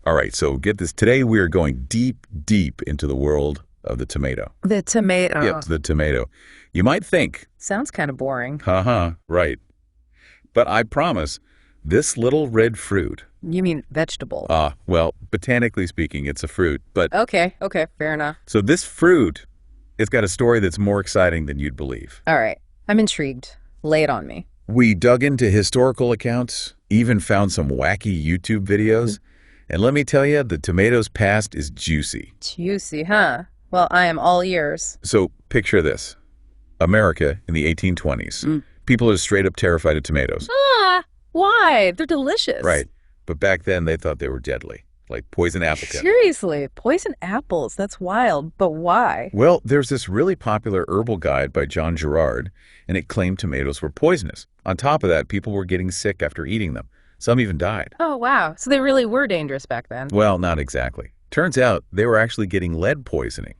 All right, so get this. Today we are going deep, deep into the world of the tomato. The tomato. Yep, the tomato. You might think, Sounds kind of boring. right. But I promise, this little red fruit, You mean vegetable? well, botanically speaking, it's a fruit, but Okay, fair enough. so this fruit, it's got a story that's more exciting than you'd believe. All right, I'm intrigued. Lay it on me. We dug into historical accounts, even found some wacky YouTube videos, and let me tell you, the tomato's past is juicy. Juicy, huh? Well, I am all ears. So picture this. America in the 1820s. People are straight up terrified of tomatoes. Why? They're delicious. Right. But back then they thought they were deadly, like poison apple. Seriously, poison apples. That's wild. But why? Well, there's this really popular herbal guide by John Gerard, and it claimed tomatoes were poisonous. On top of that, people were getting sick after eating them. Some even died. Oh, wow. So they really were dangerous back then. Well, not exactly. Turns out they were actually getting lead poisoning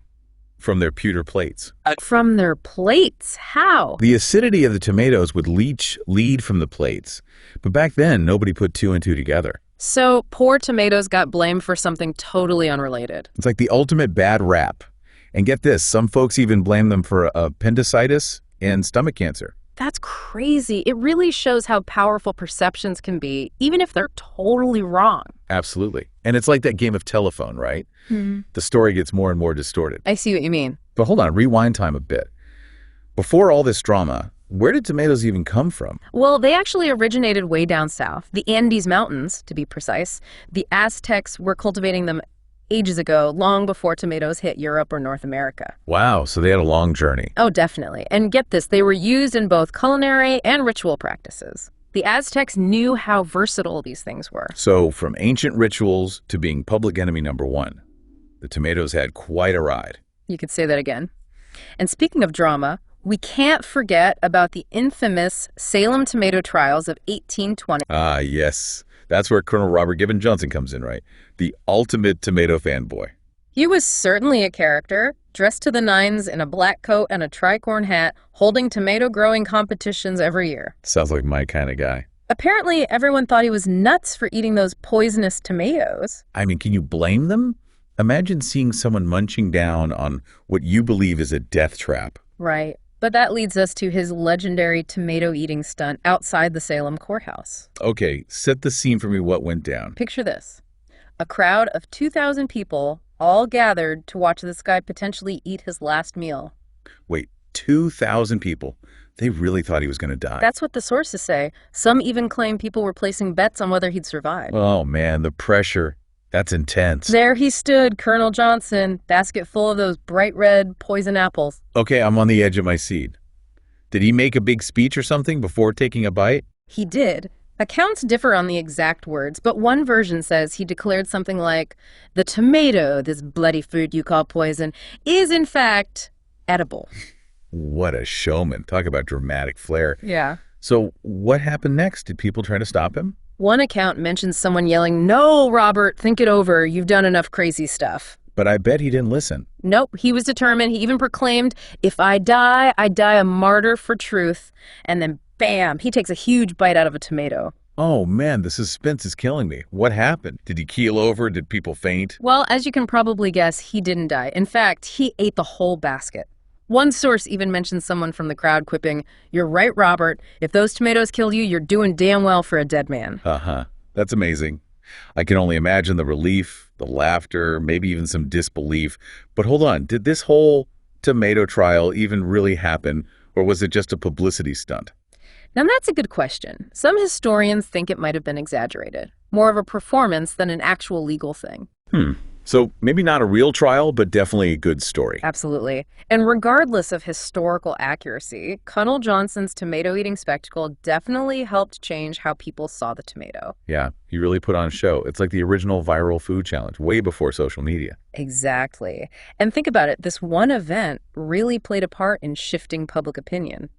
from their pewter plates. From their plates? How? The acidity of the tomatoes would leach lead from the plates. But back then, nobody put two and two together. So poor tomatoes got blamed for something totally unrelated. It's like the ultimate bad rap. And get this, some folks even blame them for appendicitis and stomach cancer. That's crazy. It really shows how powerful perceptions can be, even if they're totally wrong. Absolutely. And it's like that game of telephone, right? The story gets more and more distorted. I see what you mean. But hold on, rewind time a bit. Before all this drama, where did tomatoes even come from? Well, they actually originated way down south, the Andes Mountains, to be precise. The Aztecs were cultivating them ages ago, long before tomatoes hit Europe or North America. Wow, so they had a long journey. Oh, definitely. And get this, they were used in both culinary and ritual practices. The Aztecs knew how versatile these things were. So from ancient rituals to being public enemy number one, the tomatoes had quite a ride. You could say that again. And speaking of drama, we can't forget about the infamous Salem tomato trials of 1820. Ah, yes. That's where Colonel Robert Gibbon Johnson comes in, right? The ultimate tomato fanboy. He was certainly a character, dressed to the nines in a black coat and a tricorn hat, holding tomato growing competitions every year. Sounds like my kind of guy. Apparently, everyone thought he was nuts for eating those poisonous tomatoes. I mean, can you blame them? Imagine seeing someone munching down on what you believe is a death trap. Right. But that leads us to his legendary tomato eating stunt outside the Salem courthouse. Okay, set the scene for me. What went down? Picture this. A crowd of 2,000 people all gathered to watch this guy potentially eat his last meal. Wait, 2,000 people? They really thought he was going to die. That's what the sources say. Some even claim people were placing bets on whether he'd survive. Oh, man, the pressure. That's intense. There he stood, Colonel Johnson, basket full of those bright red poison apples. Okay, I'm on the edge of my seat. Did he make a big speech or something before taking a bite? He did. Accounts differ on the exact words, but one version says he declared something like, "The tomato, this bloody fruit you call poison, is in fact edible." What a showman. Talk about dramatic flair. Yeah. So what happened next? Did people try to stop him? One account mentions someone yelling, "No, Robert, think it over. You've done enough crazy stuff." But I bet he didn't listen. Nope, he was determined. He even proclaimed, "If I die a martyr for truth." And then, bam, he takes a huge bite out of a tomato. Oh, man, the suspense is killing me. What happened? Did he keel over? Did people faint? Well, as you can probably guess, he didn't die. In fact, he ate the whole basket. One source even mentions someone from the crowd quipping, "You're right, Robert. If those tomatoes killed you, you're doing damn well for a dead man." That's amazing. I can only imagine the relief, the laughter, maybe even some disbelief. But hold on, did this whole tomato trial even really happen, or was it just a publicity stunt? Now that's a good question. Some historians think it might have been exaggerated, more of a performance than an actual legal thing. So maybe not a real trial, but definitely a good story. Absolutely. And regardless of historical accuracy, Colonel Johnson's tomato-eating spectacle definitely helped change how people saw the tomato. Yeah, he really put on a show. It's like the original viral food challenge, way before social media. Exactly. And think about it, this one event really played a part in shifting public opinion.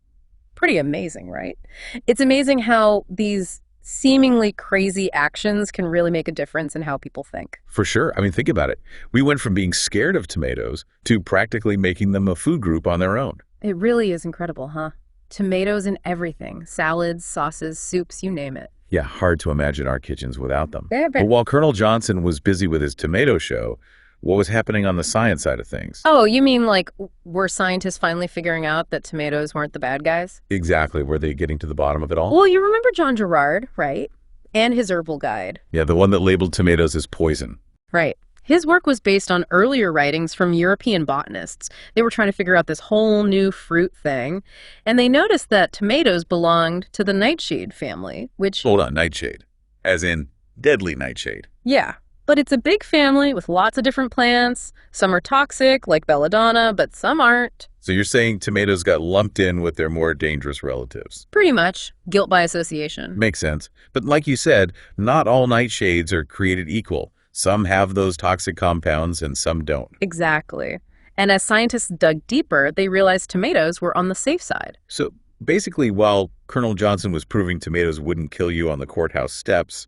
Pretty amazing, right? It's amazing how these seemingly crazy actions can really make a difference in how people think. For sure. I mean, think about it. We went from being scared of tomatoes to practically making them a food group on their own. It really is incredible, huh? Tomatoes in everything. Salads, sauces, soups, you name it. Yeah, hard to imagine our kitchens without them. Yeah, But but while Colonel Johnson was busy with his tomato show, what was happening on the science side of things? oh, you mean like were scientists finally figuring out that tomatoes weren't the bad guys? Exactly. Were they getting to the bottom of it all? Well, you remember John Gerard, right? And his herbal guide. Yeah, the one that labeled tomatoes as poison. Right. His work was based on earlier writings from European botanists. They were trying to figure out this whole new fruit thing, and they noticed that tomatoes belonged to the nightshade family, which, Hold on, nightshade. As in deadly nightshade. yeah, but it's a big family with lots of different plants. Some are toxic, like belladonna, but some aren't. So you're saying tomatoes got lumped in with their more dangerous relatives. Pretty much guilt by association. Makes sense. But like you said, not all nightshades are created equal. Some have those toxic compounds and some don't. Exactly. And as scientists dug deeper, they realized tomatoes were on the safe side. So basically, while Colonel Johnson was proving tomatoes wouldn't kill you on the courthouse steps,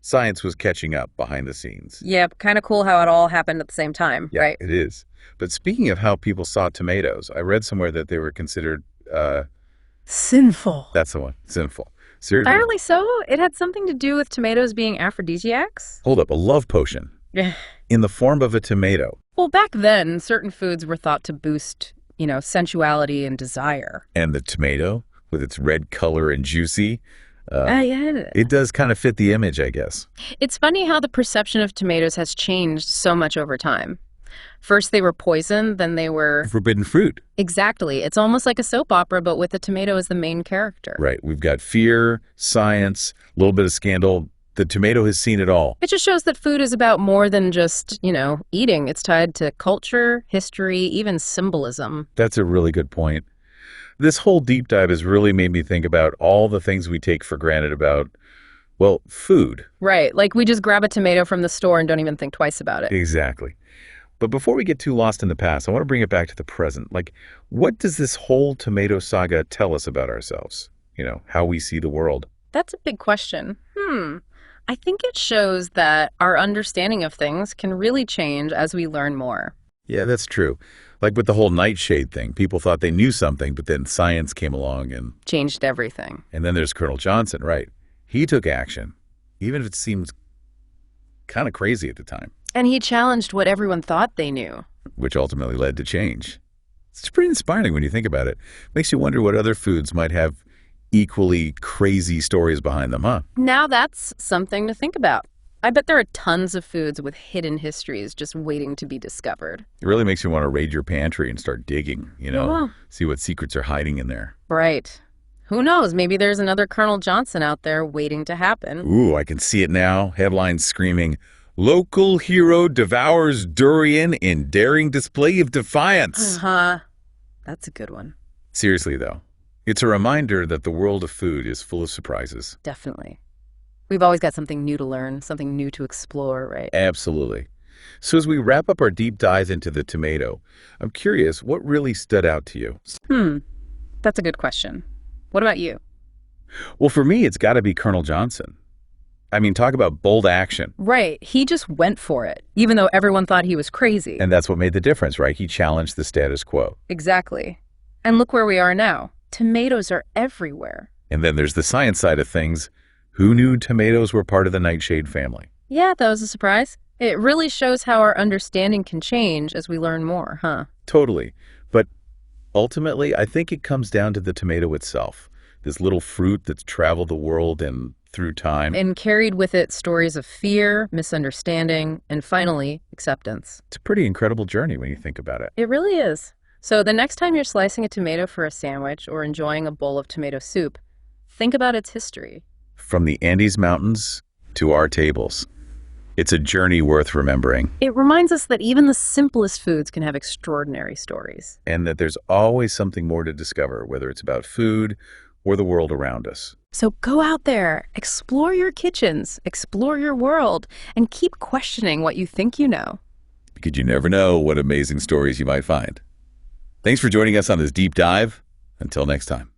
science was catching up behind the scenes. Yep, kind of cool how it all happened at the same time, Yeah, right? it is. But speaking of how people saw tomatoes, I read somewhere that they were considered, Sinful. that's the one, sinful. Seriously. Entirely so? It had something to do with tomatoes being aphrodisiacs? Hold up, a love potion Yeah. in the form of a tomato. Well, back then, certain foods were thought to boost, sensuality and desire. And the tomato, with its red color and juicy, Yeah. it does kind of fit the image, I guess. It's funny how the perception of tomatoes has changed so much over time. First they were poison, then they were... Forbidden fruit. Exactly. It's almost like a soap opera, but with the tomato as the main character. Right. We've got fear, science, a little bit of scandal. The tomato has seen it all. It just shows that food is about more than just, eating. It's tied to culture, history, even symbolism. That's a really good point. This whole deep dive has really made me think about all the things we take for granted about, well, food. Right. Like we just grab a tomato from the store and don't even think twice about it. Exactly. But before we get too lost in the past, I want to bring it back to the present. Like, what does this whole tomato saga tell us about ourselves? How we see the world. That's a big question. I think it shows that our understanding of things can really change as we learn more. Yeah, that's true. Like with the whole nightshade thing, people thought they knew something, but then science came along and Changed everything. then there's Colonel Johnson, right? He took action, even if it seemed kind of crazy at the time, And he challenged what everyone thought they knew. which ultimately led to change. It's pretty inspiring when you think about it. Makes you wonder what other foods might have equally crazy stories behind them, huh? Now that's something to think about. I bet there are tons of foods with hidden histories just waiting to be discovered. It really makes you want to raid your pantry and start digging, Yeah. see what secrets are hiding in there. Right. Who knows? Maybe there's another Colonel Johnson out there waiting to happen. Ooh, I can see it now. Headlines screaming, "Local hero devours durian in daring display of defiance." Uh-huh. That's a good one. Seriously, though, it's a reminder that the world of food is full of surprises. Definitely. We've always got something new to learn, something new to explore, right? Absolutely. So as we wrap up our deep dive into the tomato, I'm curious, what really stood out to you? That's a good question. What about you? Well, for me, it's got to be Colonel Johnson. I mean, talk about bold action. Right. He just went for it, even though everyone thought he was crazy. And that's what made the difference, right? He challenged the status quo. Exactly. And look where we are now. Tomatoes are everywhere. And then there's the science side of things. Who knew tomatoes were part of the nightshade family? Yeah, that was a surprise. It really shows how our understanding can change as we learn more, huh? Totally. But ultimately, I think it comes down to the tomato itself. This little fruit that's traveled the world and through time. And carried with it stories of fear, misunderstanding, and finally, acceptance. It's a pretty incredible journey when you think about it. It really is. So the next time you're slicing a tomato for a sandwich or enjoying a bowl of tomato soup, think about its history. From the Andes Mountains to our tables. It's a journey worth remembering. It reminds us that even the simplest foods can have extraordinary stories. And that there's always something more to discover, whether it's about food or the world around us. So go out there, explore your kitchens, explore your world, and keep questioning what you think you know. Because you never know what amazing stories you might find. Thanks for joining us on this deep dive. Until next time.